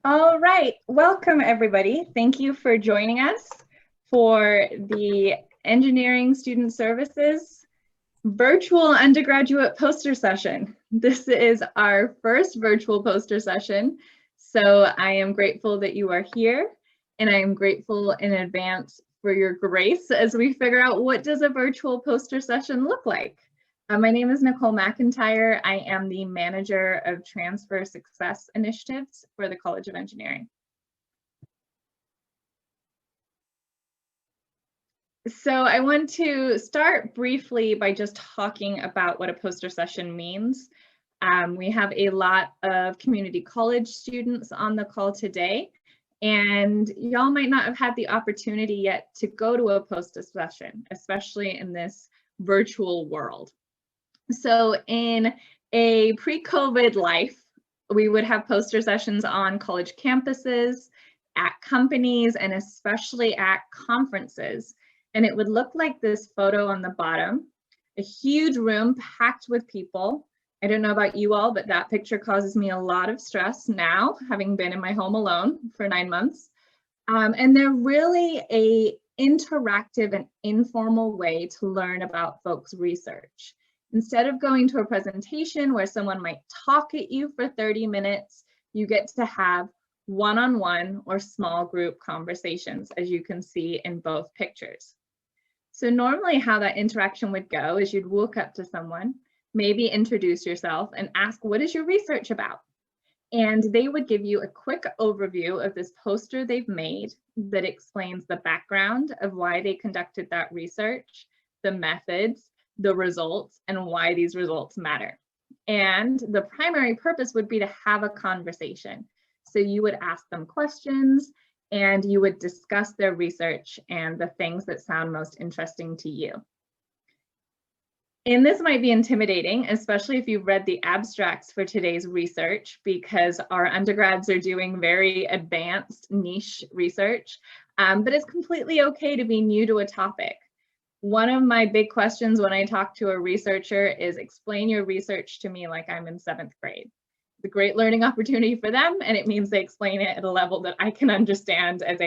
All right, welcome everybody. Thank you for joining us for the Engineering Student Services virtual undergraduate poster session. This is our first virtual poster session, so I am grateful that you are here, and I am grateful in advance for your grace as we figure out what does a virtual poster session look like. My name is Nicole McIntyre. I am the Manager of Transfer Success Initiatives for the College of Engineering. So I want to start briefly by just talking about what a poster session means. We have a lot of community college students on the call today, and y'all might not have had the opportunity yet to go to a poster session, especially in this virtual world. So in a pre-COVID life, we would have poster sessions on college campuses, at companies, and especially at conferences. And it would look like this photo on the bottom, a huge room packed with people. I don't know about you all, but that picture causes me a lot of stress now, having been in my home alone for 9 months. And they're really an interactive and informal way to learn about folks' research. Instead of going to a presentation where someone might talk at you for 30 minutes, you get to have one-on-one or small group conversations, as you can see in both pictures. So normally how that interaction would go is you'd walk up to someone, maybe introduce yourself and ask, what is your research about? And they would give you a quick overview of this poster they've made that explains the background of why they conducted that research, the methods, the results, and why these results matter. And the primary purpose would be to have a conversation. So you would ask them questions and you would discuss their research and the things that sound most interesting to you. And this might be intimidating, especially if you've read the abstracts for today's research, because our undergrads are doing very advanced niche research, but it's completely okay to be new to a topic. One of my big questions when I talk to a researcher is explain your research to me like I'm in 7th grade. It's a great learning opportunity for them, and it means they explain it at a level that I can understand as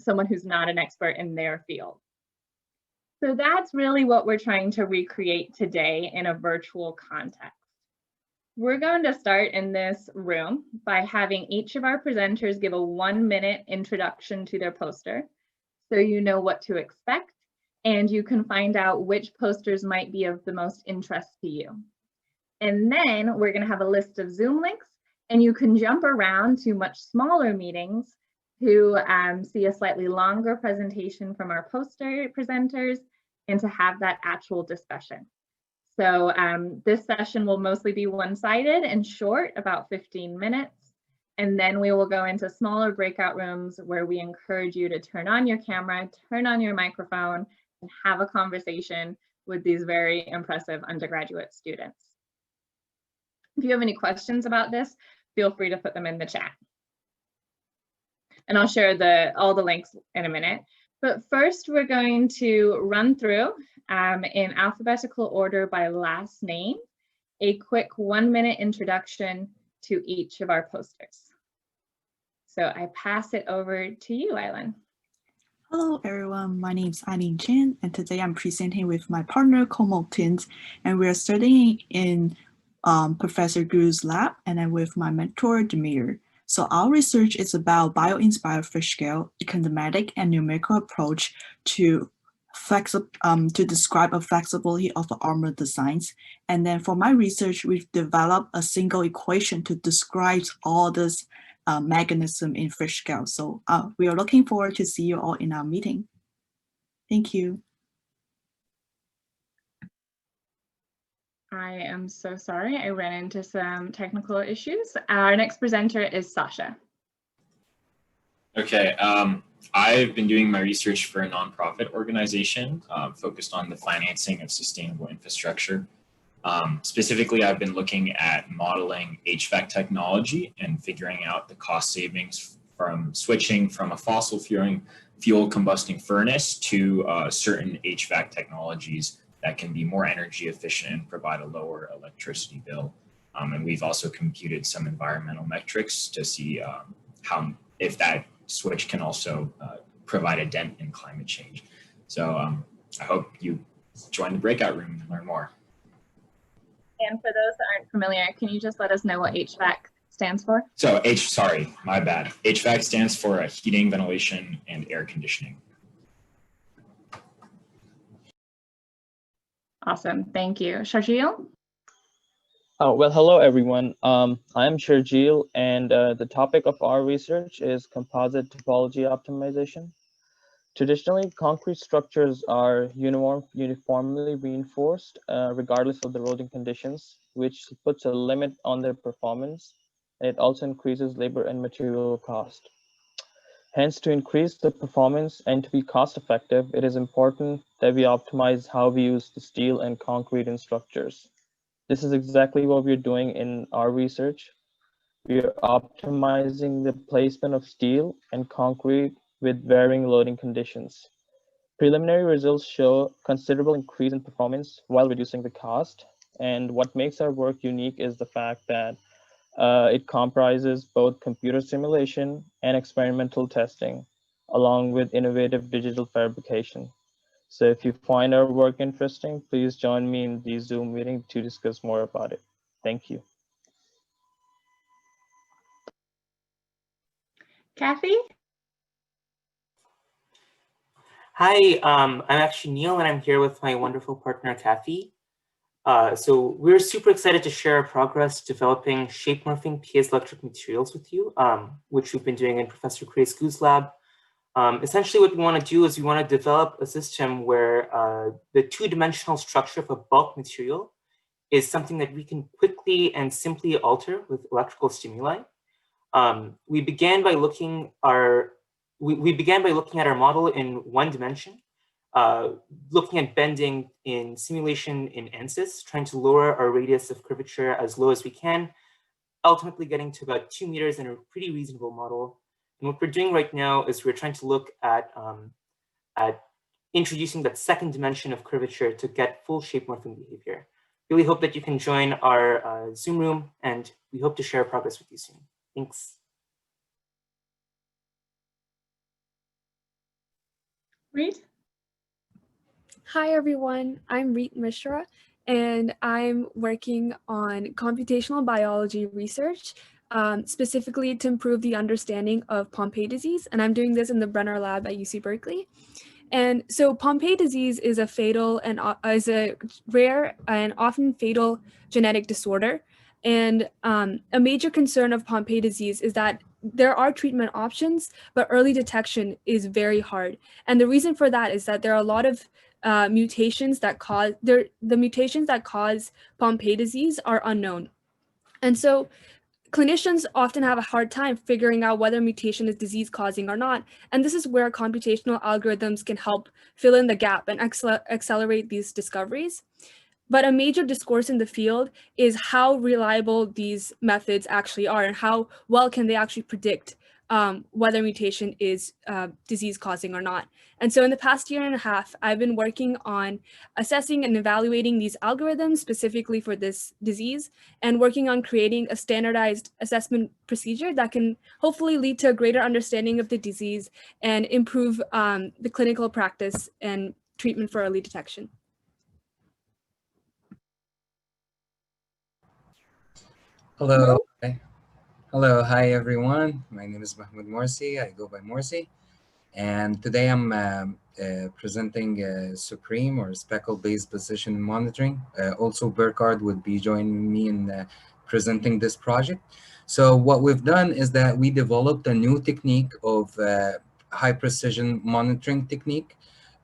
someone who's not an expert in their field. So that's really what we're trying to recreate today in a virtual context. We're going to start in this room by having each of our presenters give a 1-minute introduction to their poster, so you know what to expect, and you can find out which posters might be of the most interest to you. And then we're going to have a list of Zoom links, and you can jump around to much smaller meetings to see a slightly longer presentation from our poster presenters and to have that actual discussion. So this session will mostly be one-sided and short, about 15 minutes. And then we will go into smaller breakout rooms where we encourage you to turn on your camera, turn on your microphone, and have a conversation with these very impressive undergraduate students. If you have any questions about this, feel free to put them in the chat. And I'll share all the links in a minute. But first, we're going to run through in alphabetical order by last name, a quick 1-minute introduction to each of our posters. So I pass it over to you, Eileen. Hello everyone, my name is Eileen Chen, and today I'm presenting with my partner Composites, and we're studying in Professor Guru's lab, and I'm with my mentor Demir. So our research is about bio-inspired fish scale, a kinematic and numerical approach to describe a flexibility of armor designs. And then for my research, we've developed a single equation to describe all this mechanism in fish scale. So we are looking forward to see you all in our meeting. Thank you. I am so sorry, I ran into some technical issues. Our next presenter is Sasha. Okay, I've been doing my research for a nonprofit organization focused on the financing of sustainable infrastructure. Specifically, I've been looking at modeling HVAC technology and figuring out the cost savings from switching from a fossil fuel combusting furnace to certain HVAC technologies that can be more energy efficient and provide a lower electricity bill. And we've also computed some environmental metrics to see if that switch can also provide a dent in climate change. So I hope you join the breakout room and learn more. And for those that aren't familiar, can you just let us know what HVAC stands for? So sorry, my bad. HVAC stands for heating, ventilation, and air conditioning. Awesome, thank you. Sharjeel? Oh, well, hello, everyone. I'm Sharjeel, and the topic of our research is composite topology optimization. Traditionally, concrete structures are uniformly reinforced regardless of the loading conditions, which puts a limit on their performance. It also increases labor and material cost. Hence, to increase the performance and to be cost effective, it is important that we optimize how we use the steel and concrete in structures. This is exactly what we're doing in our research. We are optimizing the placement of steel and concrete with varying loading conditions. Preliminary results show considerable increase in performance while reducing the cost. And what makes our work unique is the fact that it comprises both computer simulation and experimental testing, along with innovative digital fabrication. So if you find our work interesting, please join me in the Zoom meeting to discuss more about it. Thank you. Kathy? Hi, I'm actually Neil, and I'm here with my wonderful partner, Kathy. So we're super excited to share our progress developing shape-morphing piezoelectric materials with you, which we've been doing in Professor Craig's Gu's lab. Essentially, what we want to do is we want to develop a system where the two-dimensional structure of a bulk material is something that we can quickly and simply alter with electrical stimuli. We began by looking at our model in one dimension, looking at bending in simulation in ANSYS, trying to lower our radius of curvature as low as we can, ultimately getting to about 2 meters in a pretty reasonable model. And what we're doing right now is we're trying to look at introducing that second dimension of curvature to get full shape morphing behavior. Really hope that you can join our Zoom room, and we hope to share progress with you soon. Thanks. Reed? Hi, everyone. I'm Reet Mishra, and I'm working on computational biology research, specifically to improve the understanding of Pompe disease. And I'm doing this in the Brenner Lab at UC Berkeley. And so Pompe disease is a rare and often fatal genetic disorder. And a major concern of Pompe disease is that there are treatment options, but early detection is very hard. And the reason for that is that there are a lot of mutations that cause, the mutations that cause Pompe disease are unknown. And so clinicians often have a hard time figuring out whether mutation is disease causing or not. And this is where computational algorithms can help fill in the gap and accelerate these discoveries. But a major discourse in the field is how reliable these methods actually are and how well can they actually predict whether mutation is disease causing or not. And so in the past year and a half, I've been working on assessing and evaluating these algorithms specifically for this disease and working on creating a standardized assessment procedure that can hopefully lead to a greater understanding of the disease and improve the clinical practice and treatment for early detection. Hello. Hello. Hi, everyone. My name is Mahmoud Morsi. I go by Morsi. And today I'm presenting Supreme or Speckle-based position monitoring. Also, Burkhardt would be joining me in presenting this project. So what we've done is that we developed a new technique of high precision monitoring technique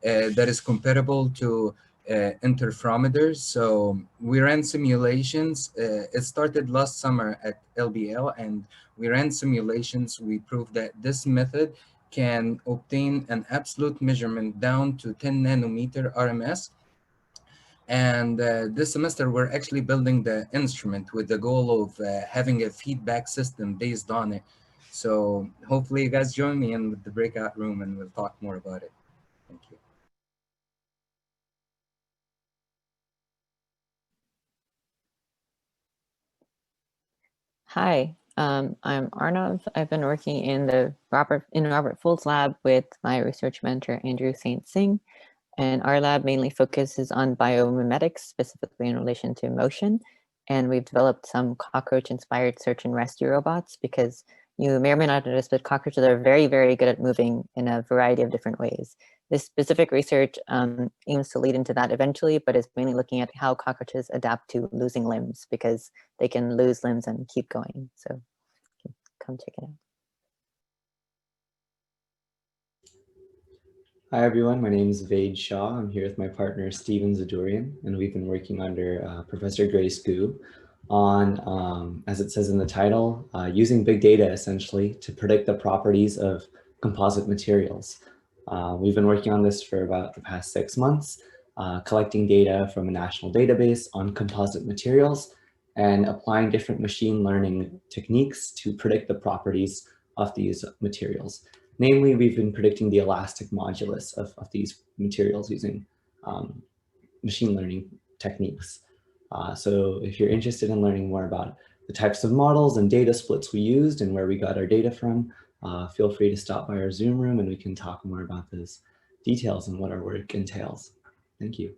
that is comparable to interferometers. So we ran simulations. It started last summer at LBL, and we ran simulations. We proved that this method can obtain an absolute measurement down to 10 nanometer RMS. And this semester, we're actually building the instrument with the goal of having a feedback system based on it. So hopefully you guys join me in the breakout room and we'll talk more about it. Thank you. Hi, I'm Arnav. I've been working in Robert Full's lab with my research mentor, Andrew St. Singh. And our lab mainly focuses on biomimetics, specifically in relation to motion. And we've developed some cockroach-inspired search and rescue robots because you may or may not notice, but cockroaches are very, very good at moving in a variety of different ways. This specific research aims to lead into that eventually, but is mainly looking at how cockroaches adapt to losing limbs because they can lose limbs and keep going. So come check it out. Hi everyone, my name is Vade Shaw. I'm here with my partner Steven Zadurian, and we've been working under Professor Grace Gu on, as it says in the title, using big data essentially to predict the properties of composite materials. We've been working on this for about the past 6 months, collecting data from a national database on composite materials and applying different machine learning techniques to predict the properties of these materials. Namely, we've been predicting the elastic modulus of these materials using machine learning techniques. So if you're interested in learning more about the types of models and data splits we used and where we got our data from, feel free to stop by our Zoom room and we can talk more about those details and what our work entails. Thank you.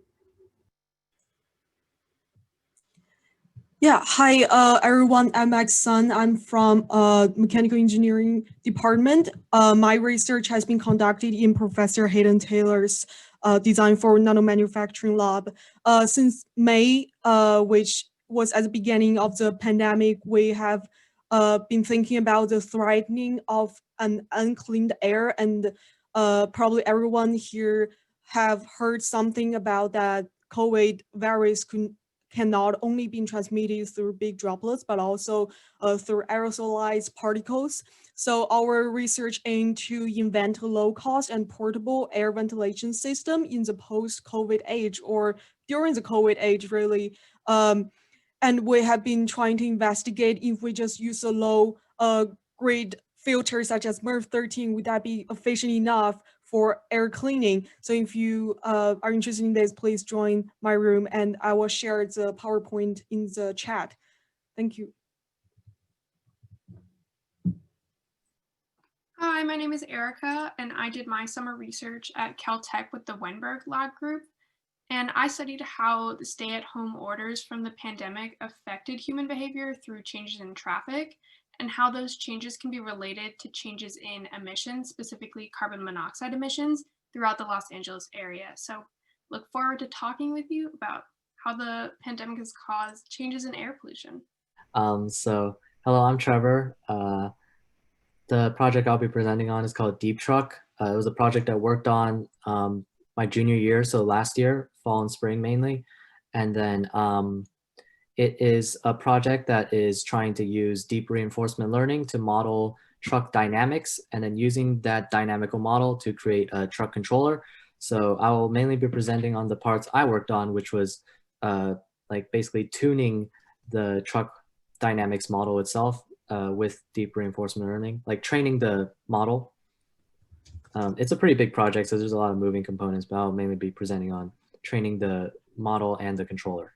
Yeah, hi everyone, I'm Max Sun. I'm from Mechanical Engineering Department. My research has been conducted in Professor Hayden Taylor's Design for Nanomanufacturing Lab. Since May, which was at the beginning of the pandemic, we have been thinking about the threatening of an uncleaned air, and probably everyone here have heard something about that COVID virus can not only be transmitted through big droplets, but also through aerosolized particles. So our research aimed to invent a low-cost and portable air ventilation system in the post-COVID age, or during the COVID age, really. And we have been trying to investigate if we just use a low-grade filter such as MERV13, would that be efficient enough for air cleaning? So if you are interested in this, please join my room and I will share the PowerPoint in the chat. Thank you. Hi, my name is Erica and I did my summer research at Caltech with the Weinberg Lab Group. And I studied how the stay-at-home orders from the pandemic affected human behavior through changes in traffic, and how those changes can be related to changes in emissions, specifically carbon monoxide emissions throughout the Los Angeles area. So look forward to talking with you about how the pandemic has caused changes in air pollution. Hello, I'm Trevor. The project I'll be presenting on is called Deep Truck. It was a project I worked on my junior year, so last year, fall and spring mainly. And then it is a project that is trying to use deep reinforcement learning to model truck dynamics, and then using that dynamical model to create a truck controller. So I will mainly be presenting on the parts I worked on, which was like basically tuning the truck dynamics model itself with deep reinforcement learning, like training the model. It's a pretty big project, so there's a lot of moving components, but I'll mainly be presenting on training the model and the controller.